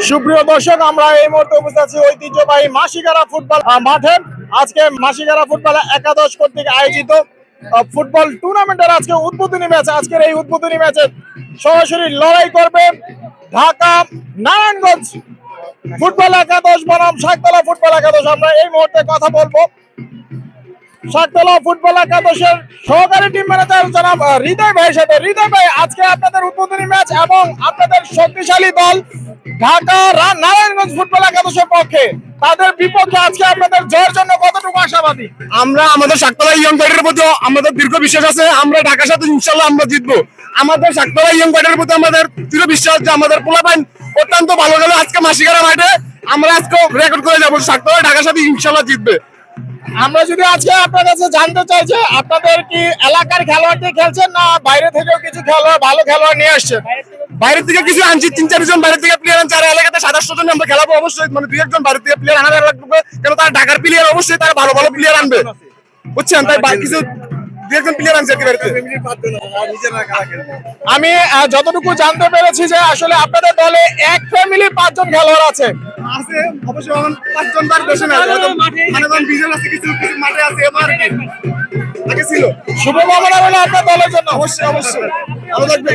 সুপ্রিয় দর্শক, আমরা এই মুহূর্তে উপস্থিত আছি ঐতিহ্যবাহী মাসিগারা ফুটবল মাঠে। আজকে মাসিগারা ফুটবল একাদশ কর্তৃক আয়োজিত ফুটবল টুর্নামেন্টের আজকে উদ্বোধনী ম্যাচ। আজকের এই উদ্বোধনী ম্যাচে সরাসরি লড়াই করবে ঢাকা নারায়ণগঞ্জ ফুটবল একাদশ বনাম শাকতলা ফুটবল একাদশ। আমরা এই মুহূর্তে কথা বলবো শাকতলা ফুটবল একাদশের সহকারী টিম ম্যানেজার জনাব হৃদয় ভাইয়ের সাথে। হৃদয় ভাই, আজকে আপনাদের উদ্বোধনী ম্যাচ এবং আপনাদের শক্তিশালী দল ঢাকা নারায়ণগঞ্জ ফুটবল একাদশের পক্ষে, তাদের বিপক্ষে আজকে আপনাদের জয়ের জন্য কতটুকু আশাবাদী? আমরা আমাদের শাকতলা ইয়ং ব্যাটারের প্রতি আমাদের দীর্ঘ বিশ্বাস আছে। আমরা ঢাকার সাথে ইনশাল্লাহ আমরা জিতবো। আমাদের শাকতলা ইয়ং ব্যাটারের প্রতি আমাদের দৃঢ় বিশ্বাস যে আমাদের পোলাপাইন অত্যন্ত ভালো গেল আজকে মাসিগারা মাঠে। আমরা আজকে রেকর্ড করে যাবো, শাকতলা ঢাকার সাথে ইনশাল্লাহ জিতবে। আমরা যদি আজকে আপনার কাছে জানতে চাই যে আপনাদের কি এলাকার খেলোয়াড় দিয়ে খেলছেন না বাইরে থেকেও কিছু খেলোয়াড়, ভালো খেলোয়াড় নিয়ে আসছেন? বাইরের থেকে কিছু আনছি, 3-4 জন বাইরের থেকে প্লেয়ার আনছে। আর এলাকাতে 27 জন আমরা খেলাবো অবশ্যই, মানে 2-1 বাইরের থেকে প্লেয়ার আনার লাগবে, কেন তারা ঢাকার প্লেয়ার, অবশ্যই তারা ভালো ভালো প্লেয়ার আনবে, বুঝছেন? তাই কিছু 2-1 প্লেয়ার আনছে আর কি বাইরে থেকে। আমি যতটুকু জানতে পেরেছি যে আসলে আপনাদের দলে এক ফ্যামিলি 5 জন খেলোয়াড় আছে। আছে অবশ্যই, 5 জন তার বেশি না, মানে বিজন আছে, কিছু কিছু মাঠে আছে আমার আগে ছিল। শুভকামনা রইল আপনার দলের জন্য। অবশ্যই অবশ্যই ভালো থাকবে।